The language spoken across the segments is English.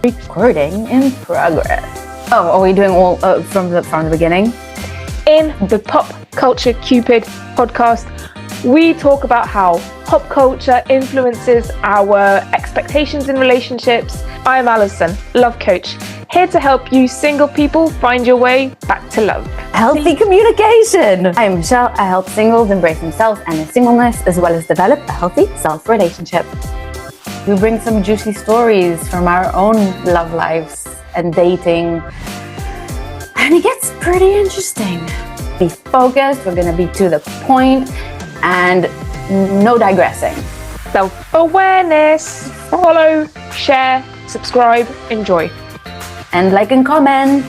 Recording in progress. Oh, are we doing all from the beginning? In the Pop Culture Cupid podcast, we talk about how pop culture influences our expectations in relationships. I'm Alison, love coach, here to help you single people find your way back to love. Healthy communication. I'm Michelle. I help singles embrace themselves and their singleness, as well as develop a healthy self-relationship. We bring some juicy stories from our own love lives and dating, and it gets pretty interesting. Be focused, we're going to be to the point, and no digressing. Self-awareness. Follow, share, subscribe, enjoy. And like and comment.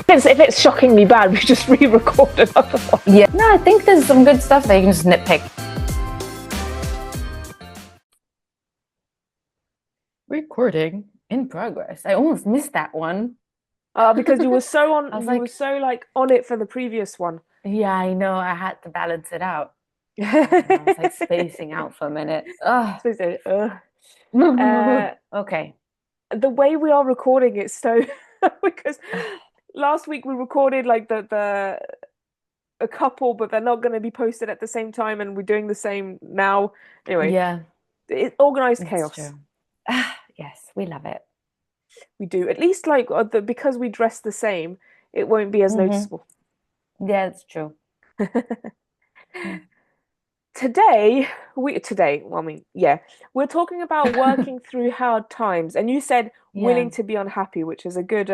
If it's shockingly bad, we just re-record another one. Yeah. No, I think there's some good stuff that you can just nitpick. Recording in progress. I almost missed that one. Because you were so on. I were so on it for the previous one. Yeah, I know. I had to balance it out. I was like spacing out for a minute. Okay. The way we are recording it, so because last week we recorded like a couple, but they're not going to be posted at the same time, and we're doing the same now. Anyway, yeah, it's organized chaos. True. Yes, we love it. We do, at least like because we dress the same, it won't be as noticeable. Yeah, it's true. Today, we're talking about working through hard times, and you said willing to be unhappy, which is a good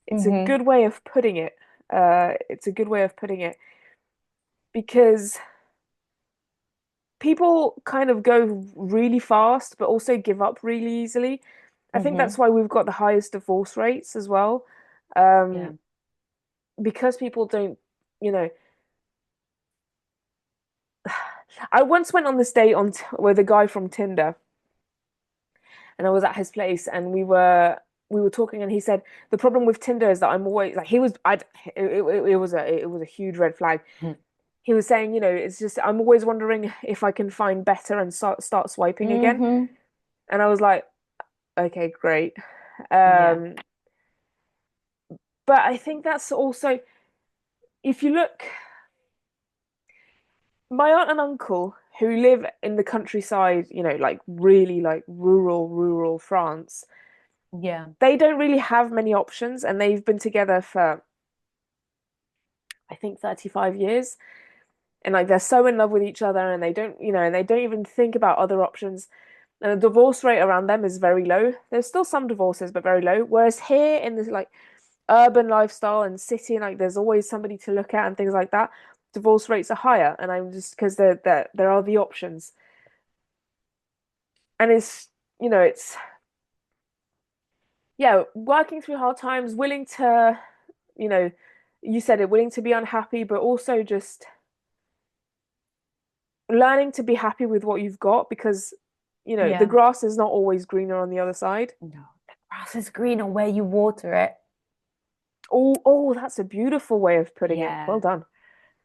it's a good way of putting it. It's a good way of putting it, because people kind of go really fast, but also give up really easily. I think that's why we've got the highest divorce rates as well. Because people don't, I once went on this date with a guy from Tinder, and I was at his place, and we were talking, and he said the problem with Tinder is that I'm always like, it was a huge red flag. He was saying, it's just I'm always wondering if I can find better and start swiping again. And I was like, okay, great. But I think that's also, if you look, my aunt and uncle who live in the countryside, like really like rural France, they don't really have many options, and they've been together for, I think, 35 years, and like they're so in love with each other, and they don't even think about other options. And the divorce rate around them is very low. There's still some divorces, but very low. Whereas here in this like urban lifestyle and city, like there's always somebody to look at and things like that, divorce rates are higher. And I'm just, because there are the options. And it's working through hard times, willing to, you said it, willing to be unhappy, but also just learning to be happy with what you've got, because the grass is not always greener on the other side. No, the grass is greener where you water it. Oh, that's a beautiful way of putting it. Well done.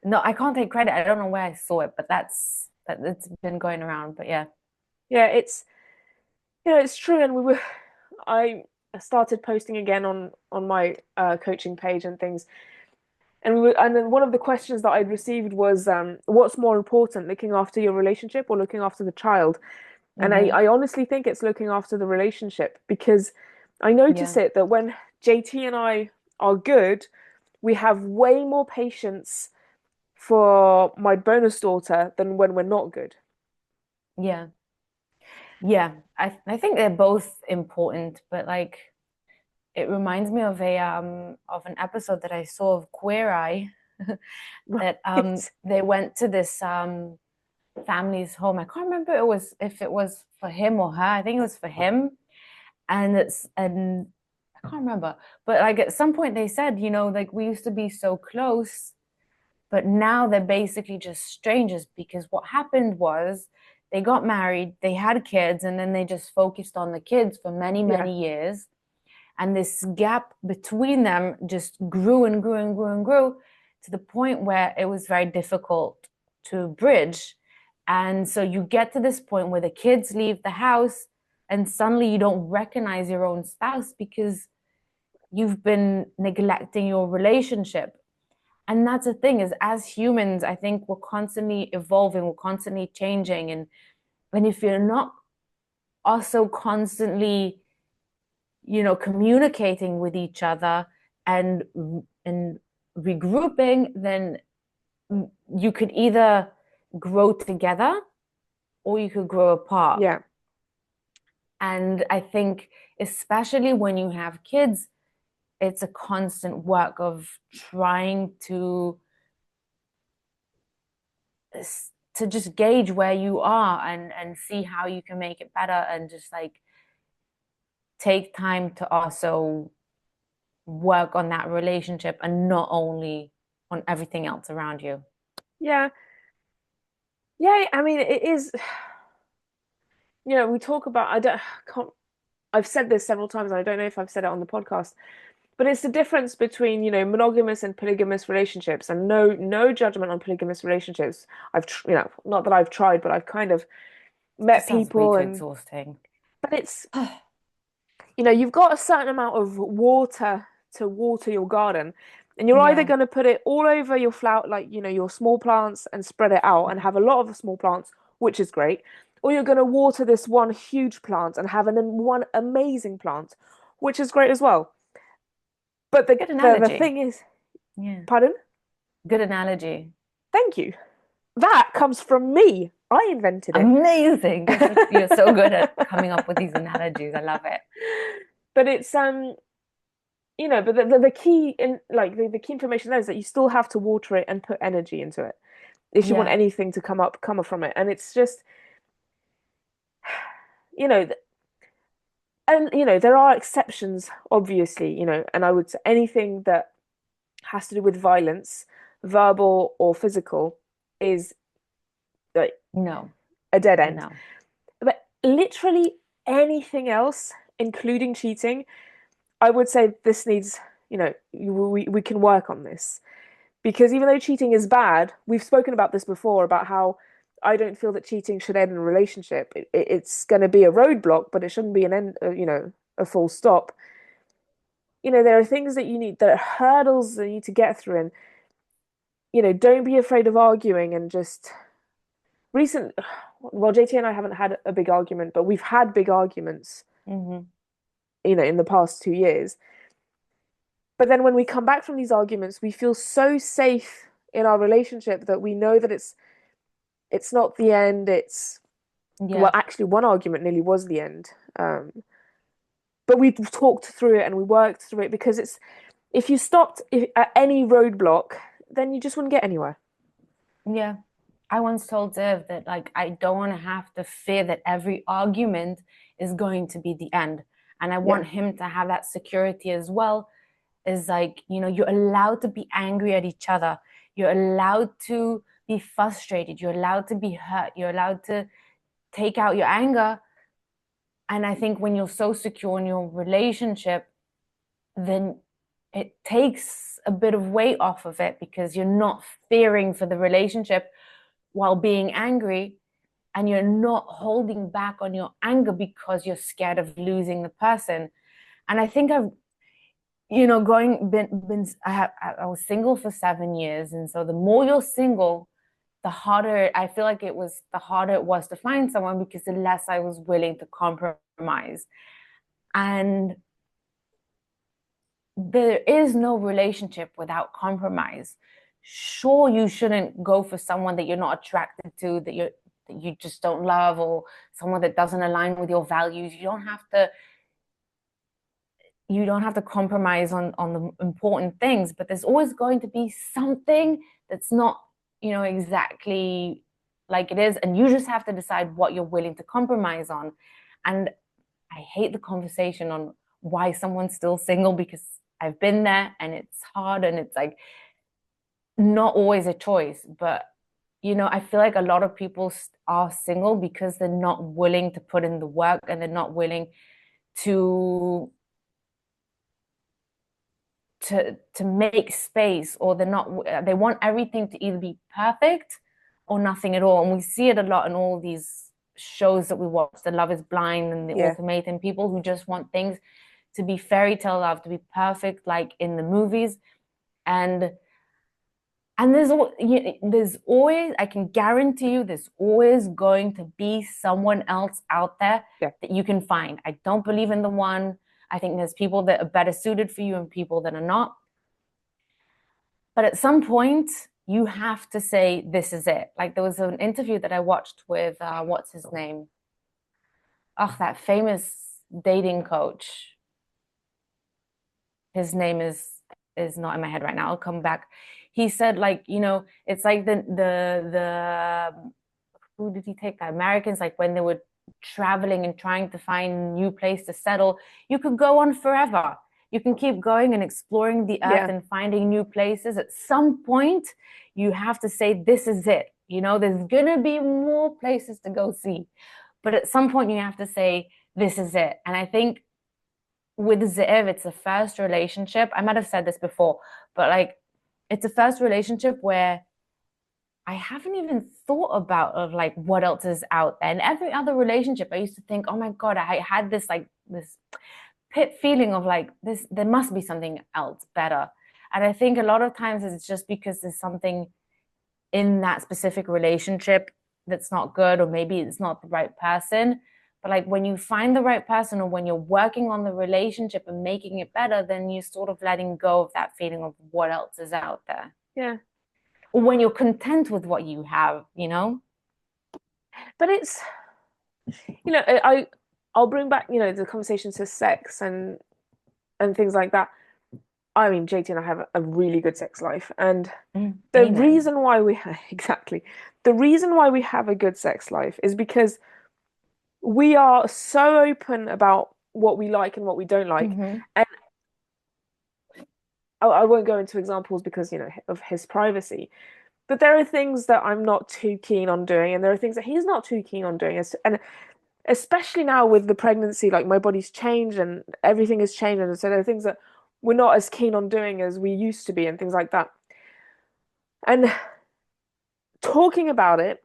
No, I can't take credit. I don't know where I saw it, but it's been going around. But yeah, it's it's true. And I started posting again on my coaching page and things. And then one of the questions that I'd received was, what's more important, looking after your relationship or looking after the child? And I honestly think it's looking after the relationship, because I notice it that when JT and I are good, we have way more patience for my bonus daughter than when we're not good. Yeah. I think they're both important, but like, it reminds me of an episode that I saw of Queer Eye, that they went to this family's home. I can't remember if it was for him or her. I think it was for him, and I can't remember. But like at some point they said, like we used to be so close, but now they're basically just strangers, because what happened was they got married, they had kids, and then they just focused on the kids for many years. And this gap between them just grew and grew and grew and grew, to the point where it was very difficult to bridge. And so you get to this point where the kids leave the house, and suddenly you don't recognize your own spouse because you've been neglecting your relationship. And that's the thing, is as humans, I think we're constantly evolving, we're constantly changing. And if you're not also constantly, communicating with each other and and regrouping, then you could either grow together or you could grow apart. Yeah. And I think, especially when you have kids, it's a constant work of trying to just gauge where you are and see how you can make it better, and just like take time to also work on that relationship and not only on everything else around you. Yeah. Yeah, I mean, it is, we talk about, can't, I've said this several times, and I don't know if I've said it on the podcast, but it's the difference between, monogamous and polygamous relationships, and no judgment on polygamous relationships. Not that I've tried, but I've kind of It met just sounds way people, too and exhausting. but it's, you've got a certain amount of water to water your garden, and you're either Yeah. going to put it all over your flower, like, your small plants, and spread it out and have a lot of small plants, which is great, or you're going to water this one huge plant and have one amazing plant, which is great as well. But Good the analogy. thing is, Yeah. pardon? Good analogy. Thank you. That comes from me. I invented it. Amazing. You're so good at coming up with these analogies. I love it. But it's but the key in like the key information there is that you still have to water it and put energy into it if you want Yeah. anything to come up from it. And it's just, you know, and there are exceptions, obviously, and I would say anything that has to do with violence, verbal or physical, is like No. a dead end. No. But literally anything else, including cheating, I would say this needs, we can work on this. Because even though cheating is bad, we've spoken about this before about how I don't feel that cheating should end in a relationship. It's going to be a roadblock, but it shouldn't be an end, a full stop. There are things that there are hurdles that you need to get through, and don't be afraid of arguing and just recent. Well, JT and I haven't had a big argument, but we've had big arguments, Hmm. in the past 2 years. But then when we come back from these arguments, we feel so safe in our relationship that we know that it's not the end. It's Well, Yeah. actually, one argument nearly was the end. But we talked through it and we worked through it, because if you stopped at any roadblock, then you just wouldn't get anywhere. Yeah. I once told Dev that, like, I don't want to have to fear that every argument is going to be the end. And I Yeah, want him to have that security as well. Is like, you're allowed to be angry at each other. You're allowed to be frustrated. You're allowed to be hurt. You're allowed to take out your anger. And I think when you're so secure in your relationship, then it takes a bit of weight off of it, because you're not fearing for the relationship while being angry, and you're not holding back on your anger because you're scared of losing the person. And I think I've, going been I was single for 7 years, and so the more you're single, the harder I feel like the harder it was to find someone, because the less I was willing to compromise. And there is no relationship without compromise. Sure, you shouldn't go for someone that you're not attracted to, that you just don't love, or someone that doesn't align with your values. You don't have to compromise on the important things, but there's always going to be something that's not, exactly like it is, and you just have to decide what you're willing to compromise on. And I hate the conversation on why someone's still single, because I've been there and it's hard, and it's like not always a choice. But I feel like a lot of people are single because they're not willing to put in the work, and they're not willing to make space, or they want everything to either be perfect or nothing at all. And we see it a lot in all these shows that we watch, the Love is Blind and the Yeah. Ultimatum, people who just want things to be fairy tale love, to be perfect like in the movies. And there's always, I can guarantee you, there's always going to be someone else out there Yeah. that you can find. I don't believe in the one. I think there's people that are better suited for you and people that are not. But at some point, you have to say, this is it. Like there was an interview that I watched with, what's his name? Oh, that famous dating coach. His name is not in my head right now. I'll come back. He said, like, it's like the who did he take? The Americans, like when they were traveling and trying to find a new place to settle, you could go on forever. You can keep going and exploring the earth Yeah. and finding new places. At some point, you have to say, this is it. There's gonna be more places to go see. But at some point, you have to say, this is it. And I think with Zev, it's a first relationship. I might have said this before, but like it's a first relationship where I haven't even thought about of like what else is out there. And every other relationship, I used to think, oh my God, I had this pit feeling of like this, there must be something else better. And I think a lot of times it's just because there's something in that specific relationship that's not good, or maybe it's not the right person. But like when you find the right person, or when you're working on the relationship and making it better, then you're sort of letting go of that feeling of what else is out there. Yeah. Or when you're content with what you have. But it's, I'll bring back, the conversation to sex and things like that. I mean, JT and I have a really good sex life, and the Amen. reason why we exactly the reason why we have a good sex life is because we are so open about what we like and what we don't like. Mm-hmm. And I won't go into examples because, of his privacy. But there are things that I'm not too keen on doing, and there are things that he's not too keen on doing. And especially now with the pregnancy, like my body's changed and everything has changed, and so there are things that we're not as keen on doing as we used to be, and things like that. And talking about it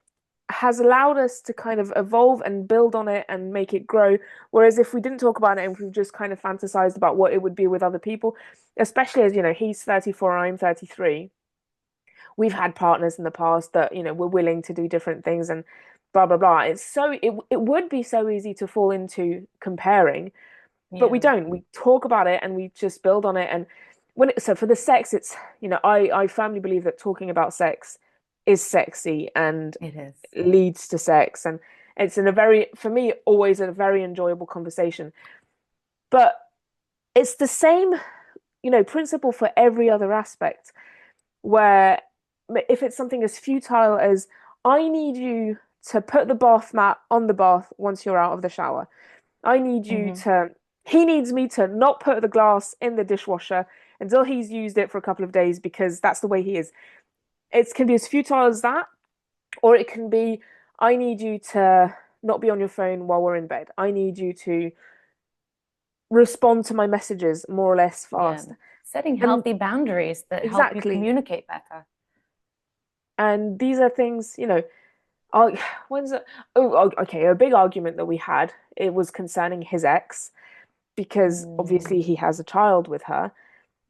has allowed us to kind of evolve and build on it and make it grow. Whereas if we didn't talk about it and we've just kind of fantasized about what it would be with other people, especially as, he's 34, I'm 33. We've had partners in the past that, were willing to do different things and blah, blah, blah. It would be so easy to fall into comparing, but we Yeah, don't. We talk about it and we just build on it. And so for the sex, it's, I firmly believe that talking about sex is sexy and it is. leads to sex. And it's for me, always a very enjoyable conversation. But it's the same, principle for every other aspect, where if it's something as futile as, I need you to put the bath mat on the bath once you're out of the shower. I need you Mm-hmm. to, he needs me to not put the glass in the dishwasher until he's used it for a couple of days because that's the way he is. It can be as futile as that, or it can be, I need you to not be on your phone while we're in bed. I need you to respond to my messages more or less Yeah. fast. Setting And healthy boundaries that help you exactly. communicate better. And these are things, I, when's it? Oh, okay. A big argument that we had, it was concerning his ex, because obviously he Mm, has a child with her.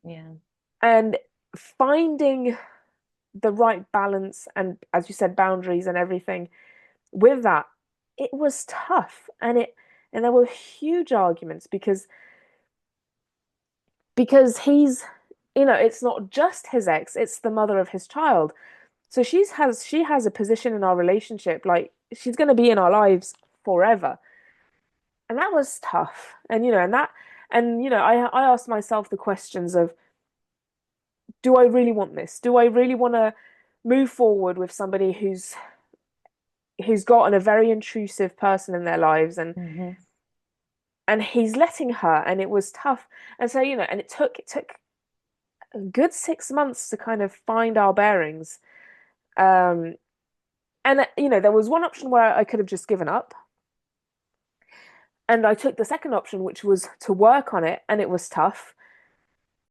yeah. And finding the right balance and, as you said, boundaries and everything with that, it was tough. And there were huge arguments because he's, it's not just his ex, it's the mother of his child. So she has a position in our relationship, like she's going to be in our lives forever. And that was tough. And I asked myself the questions of, do I really want this? Do I really want to move forward with somebody who's gotten a very intrusive person in their lives, Mm-hmm. and he's letting her, and it was tough. And so, and it took a good 6 months to kind of find our bearings. Um, and there was one option where I could have just given up, and I took the second option, which was to work on it, and it was tough.